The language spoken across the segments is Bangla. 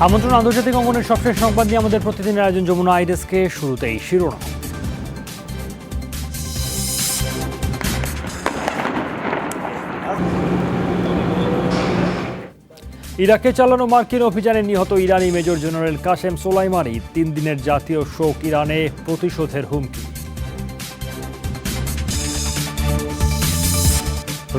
আমন্ত্রণ আন্তর্জাতিক অঙ্গনের সবশেষ সংবাদ নিয়ে আমাদের প্রতিদিনের আয়োজন যমুনা আইডেস্কে। শুরুতেই শিরোনাম। ইরাকে চালানো মার্কিন অভিযানে নিহত ইরানি মেজর জেনারেল কাসেম সোলাইমানি। 3 দিনের জাতীয় শোক। ইরানে প্রতিশোধের হুমকি।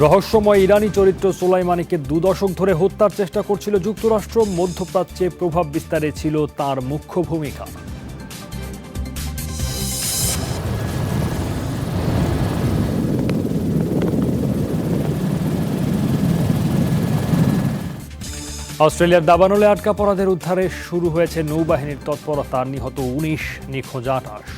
রহস্যময় ইরানি চরিত্র সোলাইমানিকে 2 দশক ধরে হত্যার চেষ্টা করছিল যুক্তরাষ্ট্র। মধ্যপ্রাচ্যে প্রভাব বিস্তারে ছিল তার মুখ্য ভূমিকা। অস্ট্রেলিয়ার দাবানলে আটকা পড়াদের উদ্ধারে শুরু হয়েছে নৌবাহিনীর তৎপরতা। নিহত 19, নিখোঁজ 28।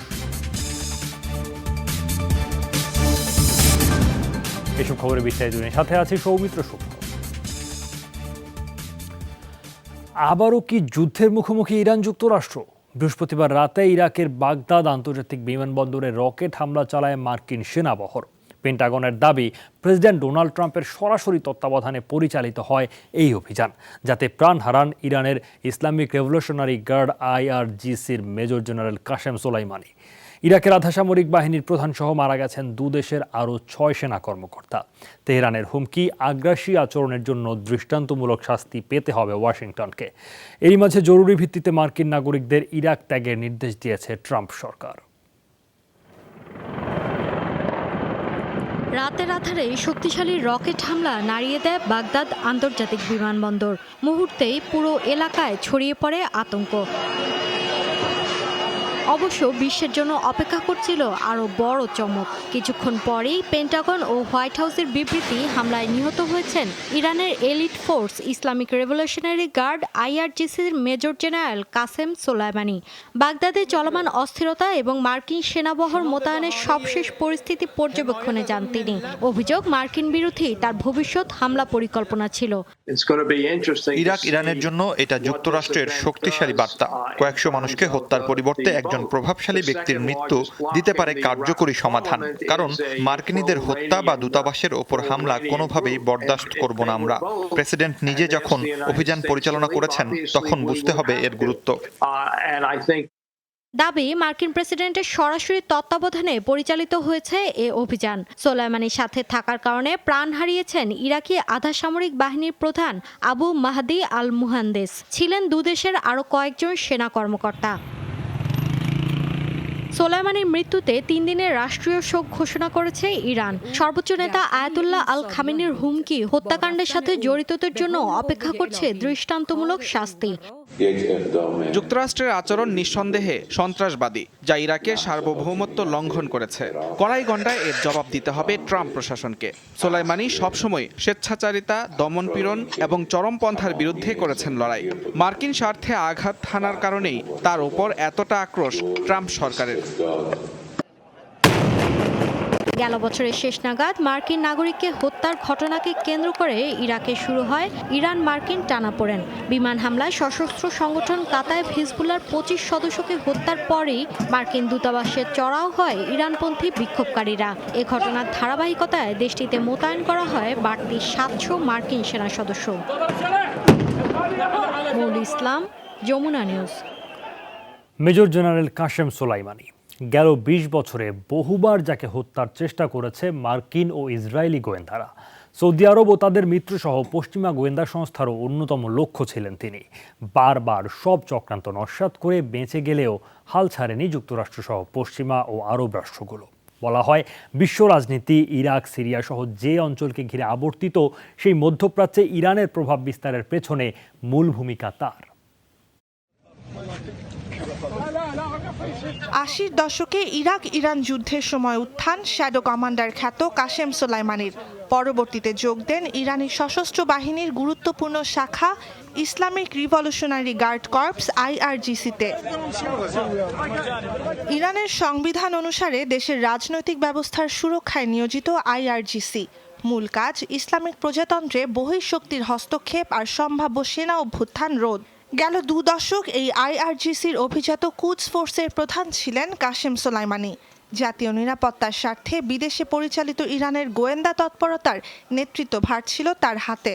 এসব খবরে বিস্তারিত সাথে আছে সৌমিত্র সুখ। আবারও কি যুদ্ধের মুখোমুখি ইরান যুক্তরাষ্ট্র? বৃহস্পতিবার রাতে ইরাকের বাগদাদ আন্তর্জাতিক বিমানবন্দরে রকেট হামলা চালায় মার্কিন সেনাবহর। পেন্টাগনের দাবি, প্রেসিডেন্ট ডোনাল্ড ট্রাম্পের সরাসরি তত্ত্বাবধানে পরিচালিত হয় এই অভিযান, যাতে প্রাণ হারান ইরানের ইসলামিক রেভলিউশনারি গার্ড IRGCর মেজর জেনারেল কাসেম সোলাইমানি। ইরাকের আধাসামরিক বাহিনীর প্রধান সহ মারা গেছেন 2 দেশের আরও 6 সেনা কর্মকর্তা। তেহরানের হুমকি, আগ্রাসী আচরণের জন্য দৃষ্টান্তমূলক শাস্তি পেতে হবে ওয়াশিংটনকে। এরই মাঝে জরুরি ভিত্তিতে মার্কিন নাগরিকদের ইরাক ত্যাগের নির্দেশ দিয়েছে ট্রাম্প সরকার। রাতের আধারে শক্তিশালী রকেট হামলা নাড়িয়ে দেয় বাগদাদ আন্তর্জাতিক বিমানবন্দর। মুহূর্তেই পুরো এলাকায় ছড়িয়ে পড়ে আতঙ্ক। অবশ্য বিশ্বের জন্য অপেক্ষা করছিল আরও বড় চমক। কিছুক্ষণ পরেই পেন্টাগন ও হোয়াইট হাউসের বিবৃতি, হামলায় নিহত হয়েছেন ইরানের elite force Islamic revolutionary guard IRGCর মেজর জেনারেল কাসেম সোলাইমানি। বাগদাদে চলমান অস্থিরতা এবং মার্কিন সেনাবহর মোতায়েনের সবশেষ পরিস্থিতি পর্যবেক্ষণে যান তিনি। অভিযোগ, মার্কিন বিরোধী তার ভবিষ্যৎ হামলা পরিকল্পনা ছিল। ইরাক ইরানের জন্য এটা যুক্তরাষ্ট্রের শক্তিশালী বার্তা। কয়েকশো মানুষকে হত্যার পরিবর্তে একজন প্রভাবশালী ব্যক্তির মৃত্যু দিতে পারে কার্যকরী সমাধান। কারণ মার্কিনীদের হত্যা বা দূতাবাসের ওপর হামলা কোনোভাবেই বরদাস্ত করব না আমরা। প্রেসিডেন্ট নিজে যখন অভিযান পরিচালনা করেছেন, তখন বুঝতে হবে এর গুরুত্ব। দাবি, মার্কিন প্রেসিডেন্টের সরাসরি তত্ত্বাবধানে পরিচালিত হয়েছে এ অভিযান। সোলাইমানির সাথে থাকার কারণে প্রাণ হারিয়েছেন ইরাকি আধাসামরিক বাহিনীর প্রধান আবু মাহদি আল মুহান্দেস। ছিলেন 2 দেশের আরও কয়েকজন সেনা কর্মকর্তা। সোলাইমানির মৃত্যুতে 3 দিনের রাষ্ট্রীয় শোক ঘোষণা করেছে ইরান। সর্বোচ্চ নেতা আয়াতুল্লাহ আল খামেনির হুমকি, হত্যাকাণ্ডের সাথে জড়িতদের জন্য অপেক্ষা করছে দৃষ্টান্তমূলক শাস্তি। যুক্তরাষ্ট্রের আচরণ নিঃসন্দেহে সন্ত্রাসবাদী, যা ইরাকের সার্বভৌমত্ব লঙ্ঘন করেছে। কড়াই গণ্ডায় এর জবাব দিতে হবে ট্রাম্প প্রশাসনকে। সোলাইমানি সবসময় স্বেচ্ছাচারিতা, দমনপীড়ন এবং চরমপন্থার বিরুদ্ধে করেছেন লড়াই। মার্কিন স্বার্থে আঘাত হানার কারণেই তার উপর এতটা আক্রোশ ট্রাম্প সরকারের। গেল বছরের শেষ নাগাদ মার্কিন নাগরিককে হত্যার ঘটনাকে কেন্দ্র করে ইরাকে শুরু হয় ইরান মার্কিন টানাপোড়েন। বিমান হামলায় সশস্ত্র সংগঠন কাতায়েব হিজবুল্লাহর 25 সদস্যকে হত্যার পরেই মার্কিন দূতাবাসে চড়াও হয় ইরানপন্থী বিক্ষোভকারীরা। এ ঘটনার ধারাবাহিকতায় দেশটিতে মোতায়েন করা হয় বাড়তি 700 মার্কিন সেনা সদস্য। Moul Islam, Jamuna news. Major general Qasem Soleimani গেল 20 বছরে বহুবার যাকে হত্যার চেষ্টা করেছে মার্কিন ও ইসরায়েলি গোয়েন্দারা। সৌদি আরব ও তাদের মিত্রসহ পশ্চিমা গোয়েন্দা সংস্থারও অন্যতম লক্ষ্য ছিলেন তিনি। বারবার সব চক্রান্ত নস্যাৎ করে বেঁচে গেলেও হাল ছাড়েনি যুক্তরাষ্ট্রসহ পশ্চিমা ও আরব রাষ্ট্রগুলো। বলা হয়, বিশ্ব রাজনীতি ইরাক, সিরিয়া সহ যে অঞ্চলকে ঘিরে আবর্তিত, সেই মধ্যপ্রাচ্যে ইরানের প্রভাব বিস্তারের পেছনে মূল ভূমিকা তার। 80-র দশকে ইরাক ইরান যুদ্ধের সময় উত্থান শ্যাডো কমান্ডার খ্যাত কাসেম সোলাইমানির। পরবর্তীতে যোগ দেন ইরানি সশস্ত্র বাহিনীর গুরুত্বপূর্ণ শাখা ইসলামিক রিভলিউশনারি গার্ড কর্পস IRGCতে। ইরানের সংবিধান অনুসারে দেশের রাজনৈতিক ব্যবস্থার সুরক্ষায় নিয়োজিত IRGC। মূল কাজ ইসলামিক প্রজাতন্ত্রে বহিঃশক্তির হস্তক্ষেপ আর সম্ভাব্য সেনা অভ্যুত্থান রোধ। গেল 2 দশক এই IRGCর অভিজাত কুদস ফোর্সের প্রধান ছিলেন কাসেম সোলাইমানি। জাতীয় নিরাপত্তার স্বার্থে বিদেশে পরিচালিত ইরানের গোয়েন্দা তৎপরতার নেতৃত্বভার ছিল তার হাতে।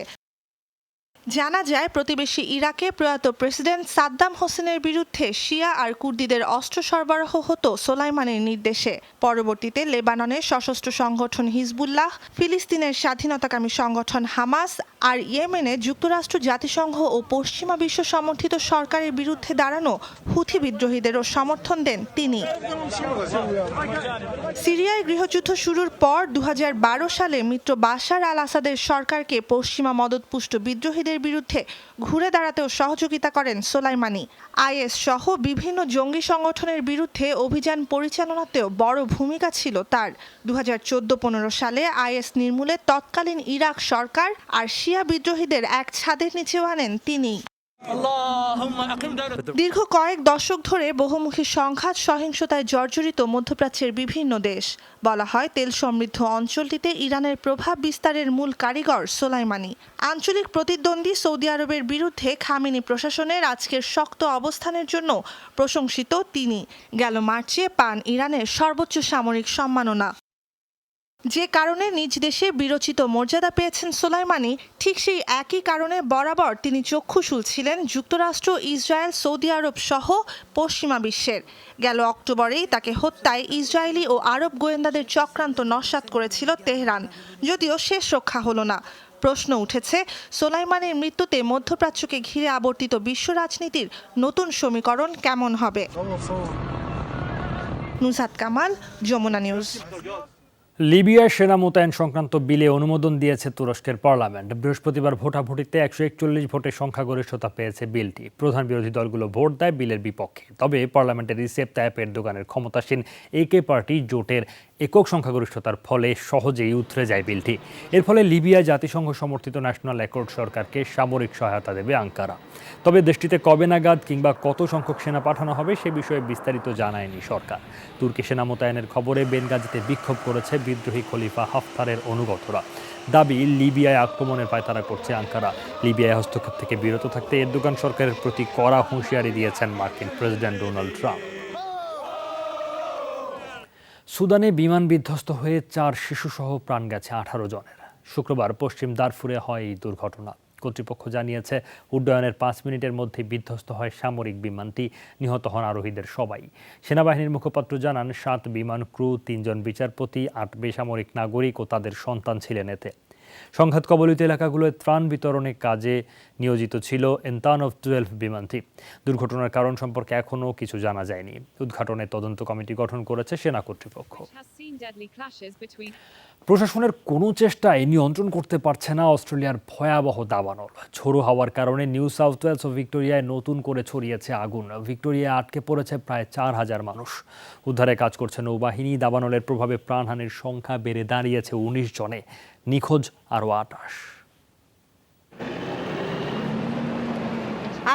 জানা যায় প্রতিবেশী ইরাকে প্রয়াত প্রেসিডেন্ট সাদ্দাম হোসেনের বিরুদ্ধে শিয়া আর কুর্দিদের অস্ত্র সরবরাহ হতো সোলাইমানির নির্দেশে। পরবর্তীতে লেবাননের সশস্ত্র সংগঠন হিজবুল্লাহ, ফিলিস্তিনের স্বাধীনতাকামী সংগঠন হামাস আর ইয়েমেনে যুক্তরাষ্ট্র, জাতিসংঘ ও পশ্চিমা বিশ্ব সমর্থিত সরকারের বিরুদ্ধে দাঁড়ানো হুথি বিদ্রোহীদেরও সমর্থন দেন তিনি। সিরিয়ায় গৃহযুদ্ধ শুরুর পর 2012 সালে মিত্র বাশার আল আসাদের সরকারকে পশ্চিমা মদতপুষ্ট বিদ্রোহীদের বিরুদ্ধে ঘুরে দাঁড়াতেও সহযোগিতা করেন সোলাইমানি। আইএস সহ বিভিন্ন জঙ্গি সংগঠনের বিরুদ্ধে অভিযান পরিচালনাতেও বড় ভূমিকা ছিল তার। 2014-15 সালে আইএস নির্মূলে তৎকালীন ইরাক সরকার আর শিয়া বিদ্রোহীদের এক ছাদের নিচেও আনেন তিনি। দীর্ঘ কয়েক দশক ধরে বহুমুখী সংঘাত সহিংসতায় জর্জরিত মধ্যপ্রাচ্যের বিভিন্ন দেশ। বলা হয় তেল সমৃদ্ধ অঞ্চলটিতে ইরানের প্রভাব বিস্তারের মূল কারিগর সোলাইমানি। আঞ্চলিক প্রতিদ্বন্দ্বী সৌদি আরবের বিরুদ্ধে খামেনি প্রশাসনের আজকের শক্ত অবস্থানের জন্য প্রশংসিত তিনি। গেল মার্চে পান ইরানের সর্বোচ্চ সামরিক সম্মাননা। যে কারণে নিজ দেশে বিরচিত মর্যাদা পেয়েছেন সোলাইমানি, ঠিক সেই একই কারণে বরাবর তিনি চক্ষুশূল ছিলেন যুক্তরাষ্ট্র, ইসরায়েল, সৌদি আরব সহ পশ্চিমা বিশ্বের। গেল অক্টোবরেই তাকে হত্যায় ইসরায়েলি ও আরব গোয়েন্দাদের চক্রান্ত নস্যাৎ করেছিল তেহরান, যদিও শেষ রক্ষা হলো না। প্রশ্ন উঠেছে, সোলাইমানির মৃত্যুতে মধ্যপ্রাচ্যকে ঘিরে আবর্তিত বিশ্ব রাজনীতির নতুন সমীকরণ কেমন হবে? নুসরাত কামাল, যমুনা নিউজ। লিবিয়ার সেনা মোতায়েন সংক্রান্ত বিলে অনুমোদন দিয়েছে তুরস্কের পার্লামেন্ট। বৃহস্পতিবার ভোটাভুটিতে 141 ভোটের সংখ্যাগরিষ্ঠতা পেয়েছে বিলটি। প্রধান বিরোধী দলগুলো ভোট দেয় বিলের বিপক্ষে। তবে পার্লামেন্টের রিসেপ তাইয়েপ এরদোগানের ক্ষমতাসীন একে পার্টি জোটের একক সংখ্যাগরিষ্ঠতার ফলে সহজেই উতরে যায় বিলটি। এর ফলে লিবিয়া জাতিসংঘ সমর্থিত ন্যাশনাল অ্যাকর্ড সরকারকে সামরিক সহায়তা দেবে আঙ্কারা। তবে দেশটিতে কবে নাগাদ কিংবা কত সংখ্যক সেনা পাঠানো হবে সে বিষয়ে বিস্তারিত জানায়নি সরকার। তুর্কি সেনা মোতায়েনের খবরে বেনগাজিতে বিক্ষোভ করেছে বিদ্রোহী খলিফা হাফতারের অনুগতরা। দাবি, লিবিয়ায় আক্রমণের পায়তারা করছে আঙ্কারা। লিবিয়ায় হস্তক্ষেপ থেকে বিরত থাকতে এরদোগান সরকারের প্রতি কড়া হুঁশিয়ারি দিয়েছেন মার্কিন প্রেসিডেন্ট ডোনাল্ড ট্রাম্প। সুদানে বিমান বিধ্বস্ত হয়ে 4 শিশুসহ প্রাণ গেছে 18 জনের। শুক্রবার পশ্চিম দারফুরে হয় এই দুর্ঘটনা। কর্তৃপক্ষ জানিয়েছে উড্ডয়নের 5 মিনিটের মধ্যে বিধ্বস্ত হয় সামরিক বিমানটি। নিহত হন আরোহীদের সবাই। সেনাবাহিনীর মুখপাত্র জানান 7 বিমান ক্রু, 3 জন বিচারপতি, 8 বেসামরিক নাগরিক ও তাদের সন্তান ছিলেন এতে। সংঘাত কবলিত এলাকাগুলোয় ত্রাণ বিতরণে কাজে নিয়োজিত ছিল এনতান অফ 12 বিমানটি। দুর্ঘটনার কারণ সম্পর্কে এখনও কিছু জানা যায়নি। উদ্ঘাটনে তদন্ত কমিটি গঠন করেছে সেনা কর্তৃপক্ষ। প্রশাসনের কোনো চেষ্টায় নিয়ন্ত্রণ করতে পারছে না অস্ট্রেলিয়ার ভয়াবহ দাবানল। ঝোড়ো হাওয়ার কারণে নিউ সাউথ ওয়েলস ও ভিক্টোরিয়ায় নতুন করে ছড়িয়েছে আগুন। ভিক্টোরিয়ায় আটকে পড়েছে প্রায় 4000 মানুষ। উদ্ধারে কাজ করছে নৌবাহিনী। দাবানলের প্রভাবে প্রাণহানির সংখ্যা বেড়ে দাঁড়িয়েছে 19 জনে, নিখোঁজ আরও 28।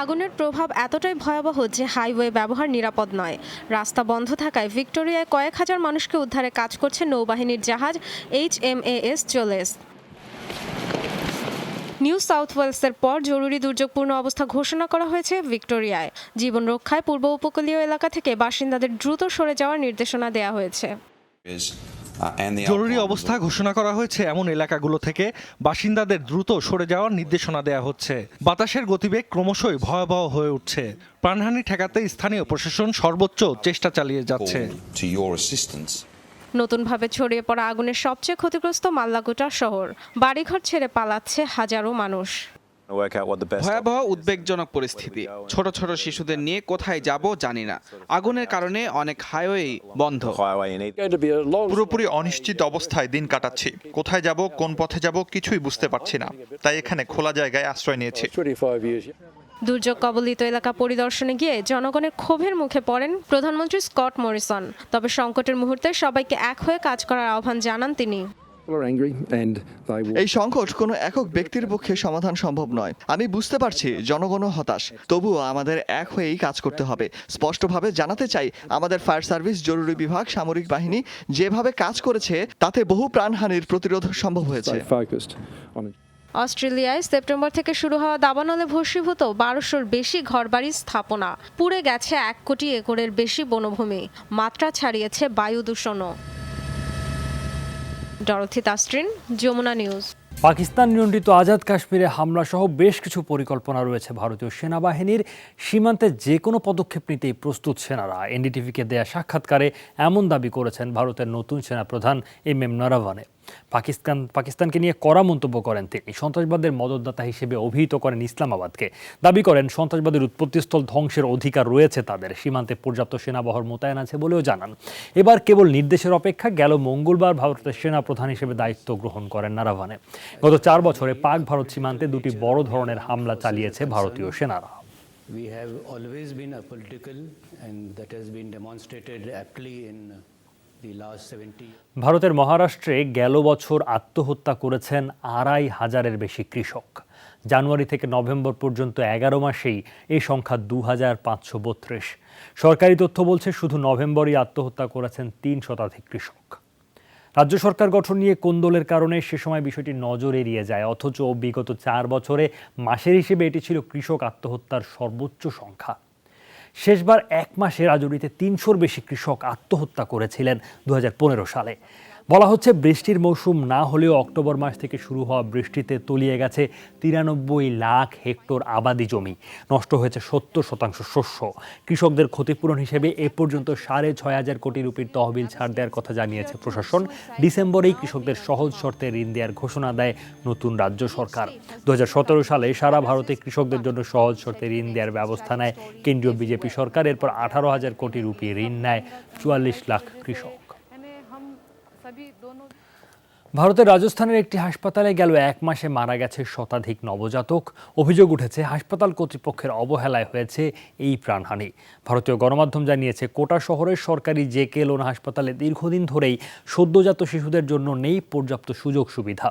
আগুনের প্রভাব এতটাই ভয়াবহ যে হাইওয়ে ব্যবহার নিরাপদ নয়। রাস্তা বন্ধ থাকায় ভিক্টোরিয়ায় কয়েক হাজার মানুষকে উদ্ধারে কাজ করছে নৌবাহিনীর জাহাজ HMAS জোলেস। নিউ সাউথ ওয়েলসের পর জরুরি দুর্যোগপূর্ণ অবস্থা ঘোষণা করা হয়েছে ভিক্টোরিয়ায়। জীবন রক্ষায় পূর্ব উপকূলীয় এলাকা থেকে বাসিন্দাদের দ্রুত সরে যাওয়ার নির্দেশনা দেওয়া হয়েছে। জরুরি অবস্থা ঘোষণা করা হয়েছে এমন এলাকাগুলো থেকে বাসিন্দাদের দ্রুত সরে যাওয়ার নির্দেশনা দেওয়া হচ্ছে। বাতাসের গতিবেগ ক্রমশই ভয়াবহ হয়ে উঠছে। প্রাণহানি ঠেকাতে স্থানীয় প্রশাসন সর্বোচ্চ চেষ্টা চালিয়ে যাচ্ছে। নতুনভাবে ছড়িয়ে পড়া আগুনের সবচেয়ে ক্ষতিগ্রস্ত মাল্লাগুটা শহর। বাড়িঘর ছেড়ে পালাচ্ছে হাজারো মানুষ। ভয়াবহ উদ্বেগজনক পরিস্থিতি। ছোট ছোট শিশুদের নিয়ে কোথায় যাব জানি না। আগুনের কারণে অনেক হাইওয়ে বন্ধ। পুরোপুরি অনিশ্চিত অবস্থায় দিন কাটাচ্ছি। কোথায় যাব, কোন পথে যাব কিছুই বুঝতে পারছি না। তাই এখানে খোলা জায়গায় আশ্রয় নিয়েছি। দুর্যোগ কবলিত এলাকা পরিদর্শনে গিয়ে জনগণের ক্ষোভের মুখে পড়েন প্রধানমন্ত্রী স্কট মরিসন। তবে সংকটের মুহূর্তে সবাইকে এক হয়ে কাজ করার আহ্বান জানান তিনি। এই সংকট কোনো একক ব্যক্তির পক্ষে সমাধান সম্ভব নয়। আমি বুঝতে পারছি জনগণও হতাশ, তবুও আমাদের এক হয়েই কাজ করতে হবে। স্পষ্টভাবে জানাতে চাই, আমাদের ফায়ার সার্ভিস, জরুরি বিভাগ, সামরিক বাহিনী যেভাবে কাজ করেছে তাতে বহু প্রাণহানির প্রতিরোধ সম্ভব হয়েছে। অস্ট্রেলিয়ায় সেপ্টেম্বর থেকে শুরু হওয়া দাবানলে ভস্মীভূত 1200-র বেশি ঘরবাড়ির স্থাপনা। পুড়ে গেছে 1 কোটি একরের বেশি বনভূমি। মাত্রা ছাড়িয়েছে বায়ু দূষণও। ডরথি তাসরিন, যমুনা নিউজ। পাকিস্তান নিয়ন্ত্রিত আজাদ কাশ্মীরে হামলা সহ বেশ কিছু পরিকল্পনা রয়েছে ভারতীয় সেনাবাহিনীর। সীমান্তে যে কোনো পদক্ষেপ নিতেই প্রস্তুত সেনারা। এনডিটিভিকে দেয়া সাক্ষাৎকারে এমন দাবি করেছেন ভারতের নতুন সেনাপ্রধান এম নরভানে। পাকিস্তানকে নিয়ে কড়া মন্তব্য করেন তিনি। সন্ত্রাসবাদের মদতদাতা হিসেবে অভিহিত করেন ইসলামাবাদকে। দাবি করেন সন্ত্রাসবাদের উৎপত্তিস্থল ধ্বংসের অধিকার রয়েছে তাদের। সীমান্তে পর্যাপ্ত সেনাবহর মোতায়েন আছে বলেও জানান। এবার কেবল নির্দেশের অপেক্ষা। গেল মঙ্গলবার ভারতের সেনাপ্রধান হিসেবে দায়িত্ব গ্রহণ করেন নারাভানে। গত 4 বছরে পাক ভারত সীমান্তে 2টি বড় ধরনের হামলা চালিয়েছে ভারতীয় সেনারা। We have always been apolitical and that has been demonstrated aptly in the last 70 years. ভারতের মহারাষ্ট্রে গেল বছর আত্মহত্যা করেছেন 2500-এর বেশি কৃষক। জানুয়ারি থেকে নভেম্বর পর্যন্ত 11 মাসেই এই সংখ্যা 2532। সরকারি তথ্য বলছে শুধু নভেম্বরেই আত্মহত্যা করেছেন 3 শতাধিক কৃষক। রাজ্য সরকার গঠন নিয়ে কোন্দলের কারণে সে সময় বিষয়টি নজর এড়িয়ে যায়, অথচ বিগত 4 বছরে মাসের হিসেবে এটি ছিল কৃষক আত্মহত্যার সর্বোচ্চ সংখ্যা। শেষবার 1 মাসে রাজৌরিতে 300-র বেশি কৃষক আত্মহত্যা করেছিলেন 2015 সালে। বলা হচ্ছে বৃষ্টির মৌসুম না হলেও অক্টোবর মাস থেকে শুরু হওয়া বৃষ্টিতে তলিয়ে গেছে 93 লাখ হেক্টর আবাদি জমি। নষ্ট হয়েছে 70% শস্য। কৃষকদের ক্ষতিপূরণ হিসেবে এ পর্যন্ত 6,500 কোটি রুপির তহবিল ছাড় দেওয়ার কথা জানিয়েছে প্রশাসন। ডিসেম্বরেই কৃষকদের সহজ শর্তে ঋণ দেওয়ার ঘোষণা দেয় নতুন রাজ্য সরকার। 2017 সালে সারা ভারতে কৃষকদের জন্য সহজ শর্তে ঋণ দেওয়ার ব্যবস্থা নেয় কেন্দ্রীয় বিজেপি সরকার। এরপর 18,000 কোটি রুপি ঋণ নেয় 44 লাখ কৃষক। ভারতের রাজস্থানের একটি হাসপাতালে গেল 1 মাসে মারা গেছে শতাধিক নবজাতক। অভিযোগ উঠেছে হাসপাতাল কর্তৃপক্ষের অবহেলায় হয়েছে এই প্রাণহানি। ভারতীয় গণমাধ্যম জানিয়েছে কোটা শহরের সরকারি জেকে লোন হাসপাতালে দীর্ঘদিন ধরেই সদ্যজাত শিশুদের জন্য নেই পর্যাপ্ত সুযোগ সুবিধা।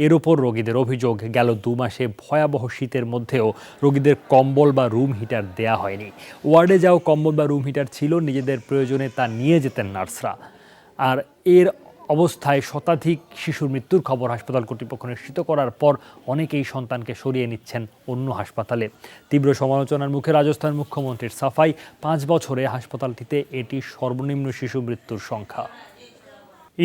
এর ওপর রোগীদের অভিযোগ, গেল 2 মাসে ভয়াবহ শীতের মধ্যেও রোগীদের কম্বল বা রুম হিটার দেয়া হয়নি। ওয়ার্ডে যাও কম্বল বা রুম হিটার ছিল, নিজেদের প্রয়োজনে তা নিয়ে যেতেন নার্সরা। আর এর অবস্থায় শতাধিক শিশুর মৃত্যুর খবর হাসপাতাল কর্তৃপক্ষ নিশ্চিত করার পর অনেকেই সন্তানকে সরিয়ে নিচ্ছেন অন্য হাসপাতালে। তীব্র সমালোচনার মুখে রাজস্থান মুখ্যমন্ত্রীর সাফাই, 5 বছরে হাসপাতালটিতে এটি সর্বনিম্ন শিশু মৃত্যুর সংখ্যা।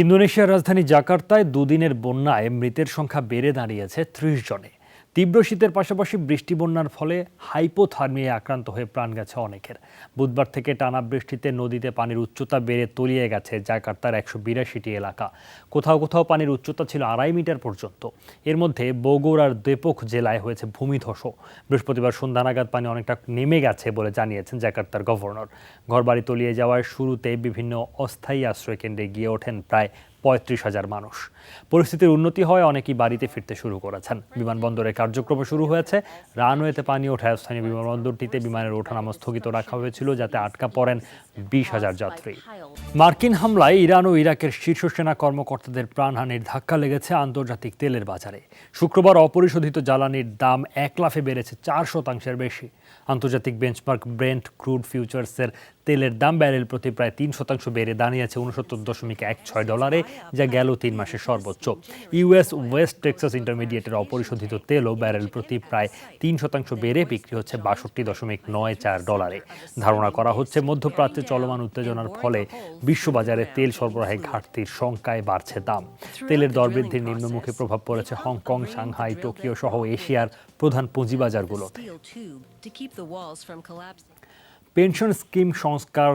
ইন্দোনেশিয়ার রাজধানী জাকার্তায় 2 দিনের বন্যায় মৃতের সংখ্যা বেড়ে দাঁড়িয়েছে 30 জনে। তীব্র শীতের পাশাপাশি বৃষ্টি বন্যার ফলে হাইপোথার্মিয়ায় আক্রান্ত হয়ে প্রাণ গেছে অনেকের। বুধবার থেকে টানা বৃষ্টিতে নদীতে পানির উচ্চতা বেড়ে তলিয়ে গেছে জাকার্তার 182টি এলাকা। কোথাও কোথাও পানির উচ্চতা ছিল 2.5 মিটার পর্যন্ত। এর মধ্যে বগুড়ার দেপোক জেলায় হয়েছে ভূমিধস। বৃহস্পতিবার সন্ধ্যা নাগাদ পানি অনেকটা নেমে গেছে বলে জানিয়েছেন জাকার্তার গভর্নর। ঘরবাড়ি তলিয়ে যাওয়ার শুরুতে বিভিন্ন অস্থায়ী আশ্রয় কেন্দ্রে গিয়ে ওঠেন প্রায় 35,000 মানুষ। পরিস্থিতির উন্নতি হয়, অনেকেই বাড়িতে ফিরতে শুরু করেছেন। বিমানবন্দরে কার্যক্রম শুরু হয়েছে। রানওয়েতে পানি ওঠায় স্থানীয় বিমানবন্দরটিতে বিমানের ওঠানামা স্থগিত রাখা হয়েছিল যাতে আটকা পড়েন 20,000 যাত্রী। মার্কিন হামলায় ইরান ও ইরাকের শীর্ষ সেনা কর্মকর্তাদের প্রাণহানির ধাক্কা লেগেছে আন্তর্জাতিক তেলের বাজারে। শুক্রবার অপরিশোধিত জ্বালানির দাম 1 লাফে বেড়েছে 4% বেশি। আন্তর্জাতিক বেঞ্চমার্ক ব্রেন্ট ক্রুড ফিউচার্সের তেলের দাম ব্যারেল প্রতি প্রায় 3% বেড়ে দাঁড়িয়েছে $69.16, যা গেল 3 মাসের সর্বোচ্চ। ইউএস ওয়েস্ট টেক্সাস ইন্টারমিডিয়েটের অপরিশোধিত তেলও ব্যারেল প্রতি প্রায় 3% বেড়ে বিক্রি হচ্ছে $62.94। ধারণা করা হচ্ছে মধ্যপ্রাচ্যে চলমান উত্তেজনার ফলে বিশ্ববাজারে তেল সরবরাহে ঘাটতির শঙ্কায় বাড়ছে দাম। তেলের দর বৃদ্ধির নিম্নমুখী প্রভাব পড়েছে হংকং, সাংহাই, টোকিও সহ এশিয়ার প্রধান পুঁজিবাজারগুলোতে। পেনশন স্কিম সংস্কার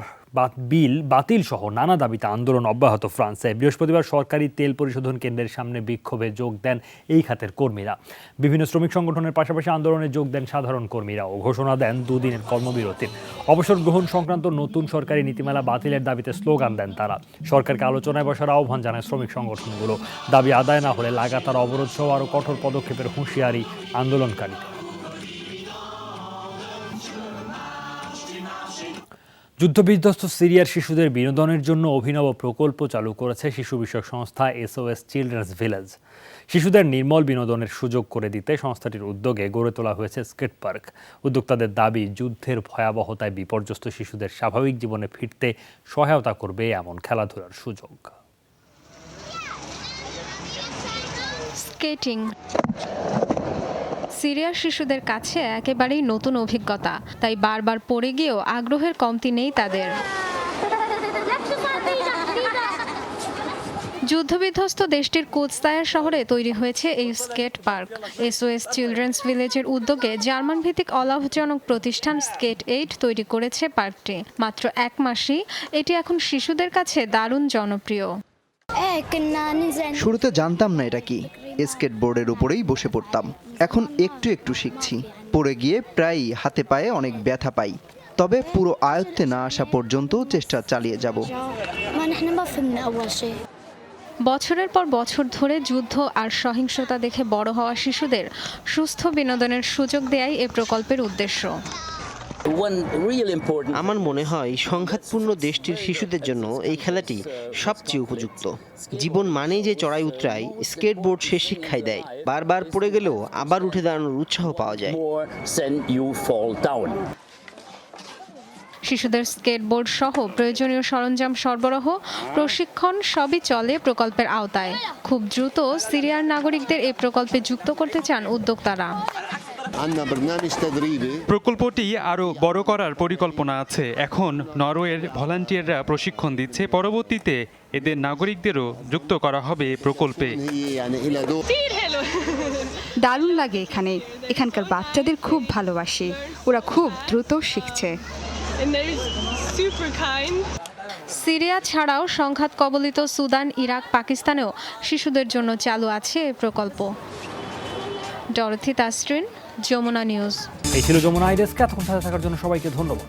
বিল বাতিল সহ নানা দাবিতে আন্দোলন অব্যাহত ফ্রান্সে। বৃহস্পতিবার সরকারি তেল পরিশোধন কেন্দ্রের সামনে বিক্ষোভে যোগ দেন এই খাতের কর্মীরা। বিভিন্ন শ্রমিক সংগঠনের পাশাপাশি আন্দোলনে যোগ দেন সাধারণ কর্মীরা ও ঘোষণা দেন 2 দিনের কর্মবিরতির। অবসর গ্রহণ সংক্রান্ত নতুন সরকারি নীতিমালা বাতিলের দাবিতে স্লোগান দেন তারা। সরকারকে আলোচনায় বসার আহ্বান জানায় শ্রমিক সংগঠনগুলো। দাবি আদায় না হলে লাগাতার অবরোধ সহ আরও কঠোর পদক্ষেপের হুঁশিয়ারি আন্দোলনকারীদের। যুদ্ধবিধ্বস্ত সিরিয়ার শিশুদের বিনোদনের জন্য অভিনব প্রকল্প চালু করেছে শিশু বিষয়ক সংস্থা SOS চিলড্রেন্স ভিলেজ। শিশুদের নির্মল বিনোদনের সুযোগ করে দিতে সংস্থাটির উদ্যোগে গড়ে তোলা হয়েছে স্কেট পার্ক। উদ্যোক্তাদের দাবি, যুদ্ধের ভয়াবহতায় বিপর্যস্ত শিশুদের স্বাভাবিক জীবনে ফিরতে সহায়তা করবে এমন খেলাধুলার সুযোগ। স্কেটিং সিরিয়ার শিশুদের কাছে একেবারেই নতুন অভিজ্ঞতা, তাই বারবার পড়ে গিয়েও আগ্রহের কমতি নেই তাদের। যুদ্ধবিধ্বস্ত দেশটির কুৎস্তায়ার শহরে তৈরি হয়েছে এই স্কেট পার্ক। SOS চিলড্রেন্স ভিলেজের উদ্যোগে জার্মান ভিত্তিক অলাভজনক প্রতিষ্ঠান স্কেট এইড তৈরি করেছে পার্কটি। মাত্র 1 মাসেই এটি এখন শিশুদের কাছে দারুণ জনপ্রিয়। শুরুতে জানতাম না এটা কি, স্কেটবোর্ডের উপরেই বসে পড়তাম। এখন একটু একটু শিখছি। পড়ে গিয়ে প্রায়ই হাতে পায়ে অনেক ব্যথা পাই, তবে পুরো আয়ত্তে না আসা পর্যন্ত চেষ্টা চালিয়ে যাব। বছরের পর বছর ধরে যুদ্ধ আর সহিংসতা দেখে বড় হওয়া শিশুদের সুস্থ বিনোদনের সুযোগ দেয়াই এ প্রকল্পের উদ্দেশ্য। আমার মনে হয় সংঘাতপূর্ণ দেশটির শিশুদের জন্য এই খেলাটি সবচেয়ে উপযুক্ত। জীবন মানেই যে চড়াই উতরাই, স্কেটবোর্ড সে শিক্ষাই দেয়। বারবার পড়ে গেলেও আবার উঠে দাঁড়ানোর উৎসাহ পাওয়া যায়। শিশুদের স্কেটবোর্ড সহ প্রয়োজনীয় সরঞ্জাম সরবরাহ, প্রশিক্ষণ সবই চলে প্রকল্পের আওতায়। খুব দ্রুত সিরিয়ার নাগরিকদের এই প্রকল্পে যুক্ত করতে চান উদ্যোক্তারা। প্রকল্পটি আরও বড় করার পরিকল্পনা আছে। এখন নরওয়ের ভলান্টিয়াররা প্রশিক্ষণ দিচ্ছে, পরবর্তীতে এদের নাগরিকদেরও যুক্ত করা হবে প্রকল্পে। দারুণ লাগে এখানে। এখানকার বাচ্চাদের খুব ভালোবাসি, ওরা খুব দ্রুত শিখছে। সিরিয়া ছাড়াও সংঘাত কবলিত সুদান, ইরাক, পাকিস্তানেও শিশুদের জন্য চালু আছে এই প্রকল্প। Dorothy Tasrin, Jamuna News. এই ছিল যমুনা আইডেস্ক। এতক্ষণ সাথে থাকার জন্য সবাইকে ধন্যবাদ।